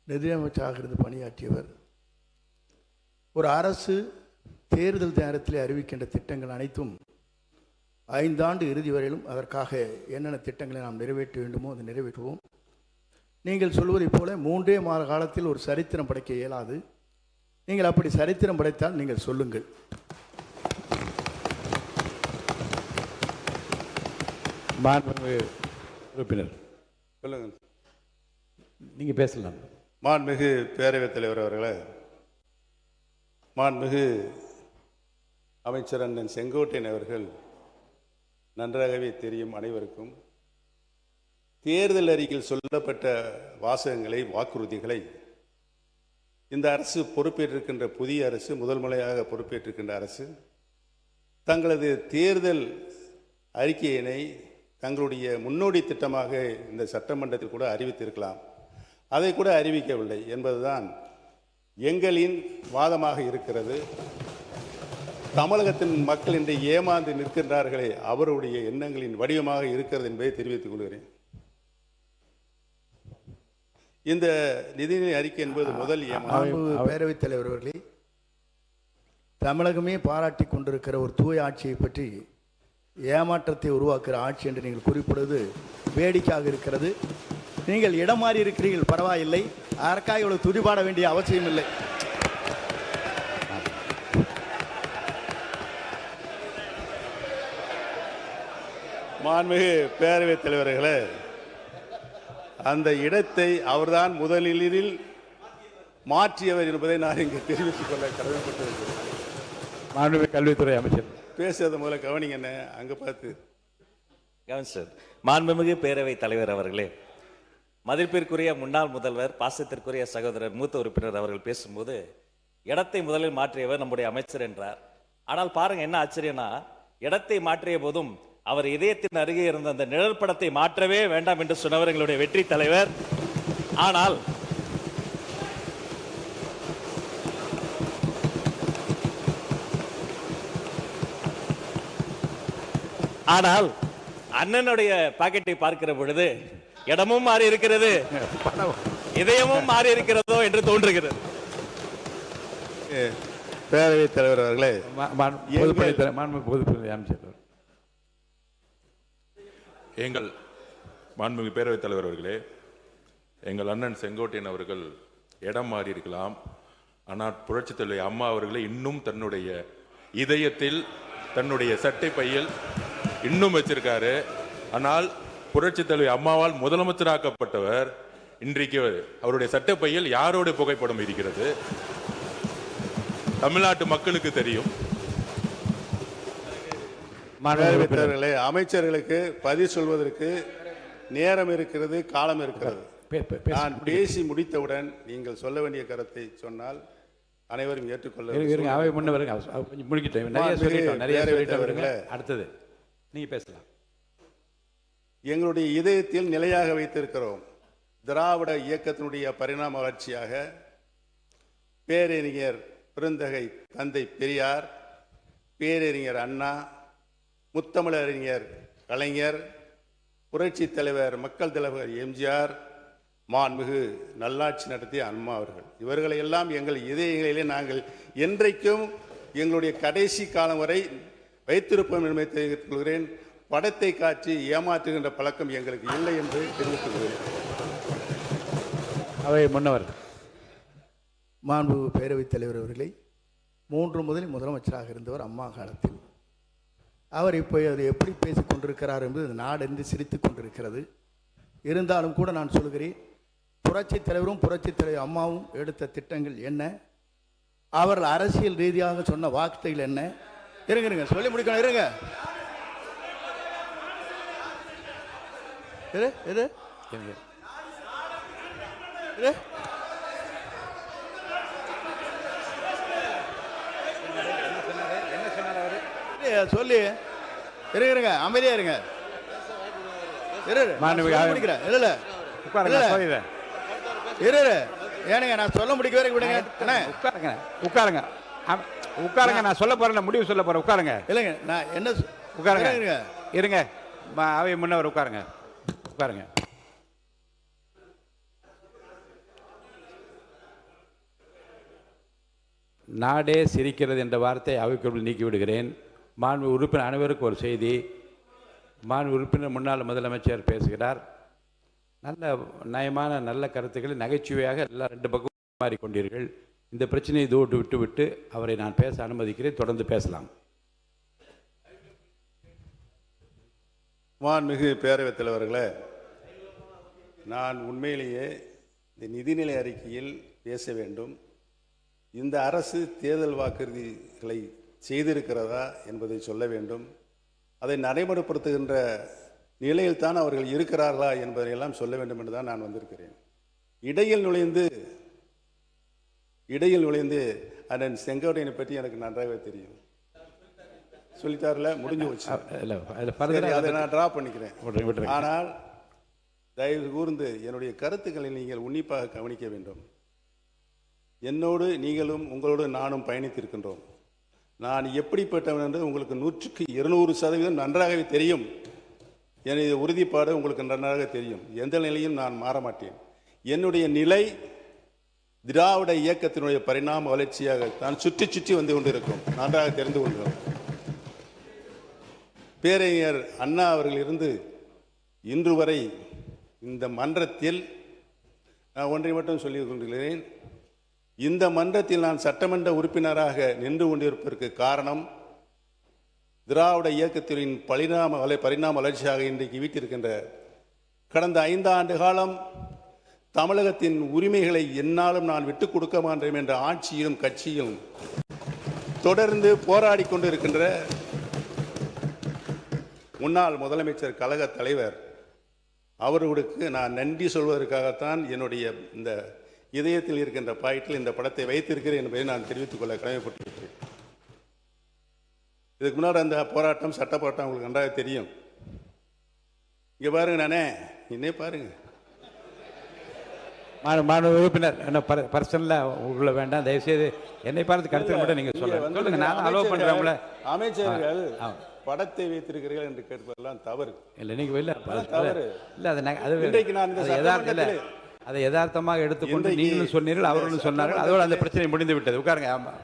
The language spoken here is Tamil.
நிதியமைச்சராக இருந்து பணியாற்றியவர். ஒரு அரசு தேர்தல் நேரத்தில் அறிவிக்கின்ற திட்டங்கள் அனைத்தும் 5 ஆண்டு இறுதி வரையிலும் அதற்காக என்னென்ன திட்டங்களை நாம் நிறைவேற்ற வேண்டுமோ அதை நிறைவேற்றுவோம். நீங்கள் சொல்வதைப் போல 3 மாத காலத்தில் ஒரு சரித்திரம் படைக்க இயலாது. நீங்கள் அப்படி சரித்திரம் படைத்தால் நீங்கள் சொல்லுங்கள். மாண்புமிகு உறுப்பினர் சொல்லுங்கள். நீங்கள் பேசலாம். மாண்புமிகு பேரவைத் தலைவர் அவர்களே, மாண்புமிகு அமைச்சர் அண்ணன் செங்கோட்டையன் அவர்கள் நன்றாகவே தெரியும் அனைவருக்கும். தேர்தல் அறிக்கையில் சொல்லப்பட்ட வாசகங்களை, வாக்குறுதிகளை இந்த அரசு பொறுப்பேற்றிருக்கின்ற புதிய அரசு, முதல் முறையாக பொறுப்பேற்றிருக்கின்ற அரசு தங்களது தேர்தல் அறிக்கையினை தங்களுடைய முன்னோடி திட்டமாக இந்த சட்டமன்றத்தில் கூட அறிவித்திருக்கலாம். அதை கூட அறிவிக்கவில்லை என்பதுதான் எங்களின் வாதமாக இருக்கிறது. தமிழகத்தின் மக்கள் இன்று ஏமாந்து நிற்கின்றார்களே, அவருடைய எண்ணங்களின் வடிவமாக இருக்கிறது என்பதை தெரிவித்துக் கொள்கிறேன். இந்த நிதிநிலை அறிக்கை என்பது முதல் பேரவைத் தலைவர் அவர்களே, தமிழகமே பாராட்டி கொண்டிருக்கிற ஒரு தூய ஆட்சியை பற்றி ஏமாற்றத்தை உருவாக்குகிற ஆட்சி என்று நீங்கள் குறிப்பிடுவது வேடிக்கையாக இருக்கிறது. நீங்கள் இடம் மாறி இருக்கிறீர்கள், பரவாயில்லை. அதற்காக இவ்வளவு துடிபாட வேண்டிய அவசியம் இல்லை. மாண்புமிகு பேரவைத் தலைவர்களே, அந்த இடத்தை அவர்தான் முதலில் மாற்றியவர் என்பதை நான் இங்கு தெரிவித்துக் கொள்ள கடமைப்பட்டிருக்கிறேன். மாண்புமிகு கல்வித்துறை அமைச்சர் பேசுறத முதல்ல கவனிங்க. என்ன அங்க பார்த்து கவனிச்சர். மாண்புமிகு பேரவைத் தலைவர் அவர்களே, மதிப்பிற்குரிய முன்னாள் முதல்வர், பாசத்திற்குரிய சகோதரர் மூத்த உறுப்பினர் அவர்கள் பேசும்போது இடத்தை முதலில் மாற்றியவர் நம்முடைய அமைச்சர் என்றார். ஆனால் பாருங்க என்ன ஆச்சரியம்னா, இடத்தை மாற்றிய போதும் அவர் இதயத்தின் அருகே இருந்த அந்த நிழல் படத்தை மாற்றவே வேண்டாம் என்று சொன்னவர் எங்களுடைய வெற்றி தலைவர். ஆனால் அண்ணனுடைய பாக்கெட்டை பார்க்கிற பொழுது இடமும் மாறி இருக்கிறது, இதயமும் மாறி இருக்கிறதோ என்று தோன்றுகிறது. பேரவைத் தலைவர் அவர்களே, அமைச்சர் எங்கள் மாண்புமிகு பேரவைத் தலைவர் அவர்களே, எங்கள் அண்ணன் செங்கோட்டையன் அவர்கள் இடம் மாறி இருக்கலாம். ஆனால் புரட்சித் தலைவி அம்மா அவர்களை இன்னும் தன்னுடைய இதயத்தில், தன்னுடைய சட்டை பையில் இன்னும் வச்சிருக்காரு. ஆனால் புரட்சித் தலைவி அம்மாவால் முதலமைச்சராக்கப்பட்டவர் இன்றைக்கு அவருடைய சட்டை பையில் யாரோட புகைப்படம் இருக்கிறது தமிழ்நாட்டு மக்களுக்கு தெரியும். அமைச்சர்களுக்கு பதில் சொல்வதற்கு நேரம் இருக்கிறது, காலம் இருக்கிறது. நான் பேசி முடித்தவுடன் நீங்கள் சொல்ல வேண்டிய கருத்தை சொன்னால் அனைவரும் ஏற்றுக்கொள்ள. அடுத்தது நீங்க பேசலாம். எங்களுடைய இதயத்தில் நிலையாக வைத்திருக்கிறோம். திராவிட இயக்கத்தினுடைய பரிணாம வளர்ச்சியாக பேரறிஞர் பெருந்தகை தந்தை பெரியார், பேரறிஞர் அண்ணா, முத்தமிழறிஞர் கலைஞர், புரட்சி தலைவர் மக்கள் தலைவர் எம்ஜிஆர், மாண்புமிகு நல்லாட்சி நடத்திய அம்மா அவர்கள், இவர்களை எல்லாம் எங்கள் இதயங்களிலே நாங்கள் என்றைக்கும் எங்களுடைய கடைசி காலம் வரை வைத்திருப்போம் என்பதை தெரிவித்துக் கொள்கிறேன். படத்தை காட்சி ஏமாற்றுகின்ற பழக்கம் எங்களுக்கு இல்லை என்று தெரிவித்துக் கொள்கிறேன். அவை முன்னவர் மாண்புமிகு பேரவைத் தலைவர் அவர்களை, 3 முதலில் முதலமைச்சராக இருந்தவர் அம்மா காலத்தில். அவர் இப்போ அதை எப்படி பேசிக் கொண்டிருக்கிறார் என்பது நாடென்று சிரித்து கொண்டிருக்கிறது. இருந்தாலும் கூட நான் சொல்கிறேன், புரட்சித் தலைவரும் புரட்சித் தலைவர் அம்மாவும் எடுத்த திட்டங்கள் என்ன, அவர்கள் அரசியல் ரீதியாக சொன்ன வார்த்தைகள் என்ன? இருங்க சொல்லி முடிக்கணும். இருங்க சொல்லி இருங்க, அமைதியா இருங்க. ஏனுங்க நான் சொல்ல முடிக்கவே விடுங்க. உட்காருங்க உட்காருங்க, நான் சொல்ல போறேன், முடிவு சொல்ல போறேன். உட்காருங்க. இல்லைங்க, நான் என்ன உட்காருங்க. இருங்க, அவை முன்னவர் உட்காருங்க. உட்காருங்க. நாடே சிரிக்கிறது என்ற வார்த்தை அவைக்குள் நீக்கிவிடுகிறேன். மாண்பு உறுப்பினர் அனைவருக்கும் ஒரு செய்தி. மாண்பு உறுப்பினர் முன்னாள் முதலமைச்சர் பேசுகிறார். நல்ல நயமான நல்ல கருத்துக்களை நகைச்சுவையாக எல்லாம் ரெண்டு பக்கம் மாறிக்கொண்டீர்கள். இந்த பிரச்சனையை தூட்டு விட்டு அவரை நான் பேச அனுமதிக்கிறேன். தொடர்ந்து பேசலாம். மாண்புமிகு பேரவைத் தலைவர்களே, நான் உண்மையிலேயே இந்த நிதிநிலை அறிக்கையில் பேச வேண்டும். இந்த அரசு தேர்தல் வாக்குறுதிகளை செய்திருக்கிறதா என்பதை சொல்ல வேண்டும். அதை நடைமுறைப்படுத்துகின்ற நிலையில் தான் அவர்கள் இருக்கிறார்களா என்பதையெல்லாம் சொல்ல வேண்டும் என்று தான் நான் வந்திருக்கிறேன். இடையில் நுழைந்து அண்ணன் செங்கோட்டையனை பற்றி எனக்கு நன்றாகவே தெரியும். சொல்லித்தாரில் முடிஞ்சு வச்சு அதை நான் ட்ரா பண்ணிக்கிறேன். ஆனால் தயவு கூர்ந்து என்னுடைய கருத்துக்களை நீங்கள் உன்னிப்பாக கவனிக்க வேண்டும். என்னோடு நீங்களும் உங்களோடு நானும் பயணித்திருக்கின்றோம். நான் எப்படிப்பட்டவன் என்று உங்களுக்கு 100% நன்றாகவே தெரியும். எனது உறுதிப்பாடு உங்களுக்கு நன்றாக தெரியும். எந்த நிலையும் நான் மாற மாட்டேன். என்னுடைய நிலை திராவிட இயக்கத்தினுடைய பரிணாம வளர்ச்சியாக தான் சுற்றி வந்து கொண்டிருக்கும். நன்றாக தெரிந்து கொள்கிறோம். பேரறிஞர் அண்ணா அவர்கள் இருந்து இன்று வரை இந்த மன்றத்தில் நான் ஒன்றை மட்டும் சொல்லிக் கொள்கிறேன். இந்த மன்றத்தில் நான் சட்டமன்ற உறுப்பினராக நின்று கொண்டிருப்பதற்கு காரணம் திராவிட இயக்கத்தின் பரிணாம வளர்ச்சியாக இன்றைக்கு வீட்டிருக்கின்ற கடந்த 5 ஆண்டு காலம் தமிழகத்தின் உரிமைகளை என்னாலும் நான் விட்டுக் கொடுக்க மாட்டேன் என்ற ஆட்சியிலும் கட்சியும் தொடர்ந்து போராடி கொண்டிருக்கின்ற முன்னாள் முதலமைச்சர் கழக தலைவர் அவர்களுக்கு நான் நன்றி சொல்வதற்காகத்தான் என்னுடைய இந்த இதயத்தில் இருக்கின்ற பாயிண்டில் இந்த படத்தை வைத்திருக்கிறேன் என்பதை நான் தெரிவித்துக் கொள்ள கடமைப்பட்டிருக்கிறேன். இதுக்கு முன்னாடி அந்த போராட்டம் சட்ட போராட்டம் உங்களுக்கு நன்றாக தெரியும். இங்கே பாருங்க, நானே இன்னே பாருங்க. மாணவ உறுப்பினர் என்ன பர்சனலாக உள்ள வேண்டாம். தயவுசெய்து என்னை பார்த்து கருத்து மட்டும் நீங்கள் சொல்லுங்க. நான் அலோவ் பண்ணுறவங்கள அமைச்சர்கள் படத்தை வைத்திருக்கிறீர்கள் என்று கேட்பதெல்லாம் தவறு இல்லை. நீங்கள் இல்லை தவறு இல்லை. அதை யதார்த்தமாக எடுத்துக்கொண்டு நீங்களும் சொன்னீர்கள், அவர்களும் சொன்னார்கள். அதோடு அந்த பிரச்சனை முடிந்து விட்டது. உட்காருங்க. ஆமாம்.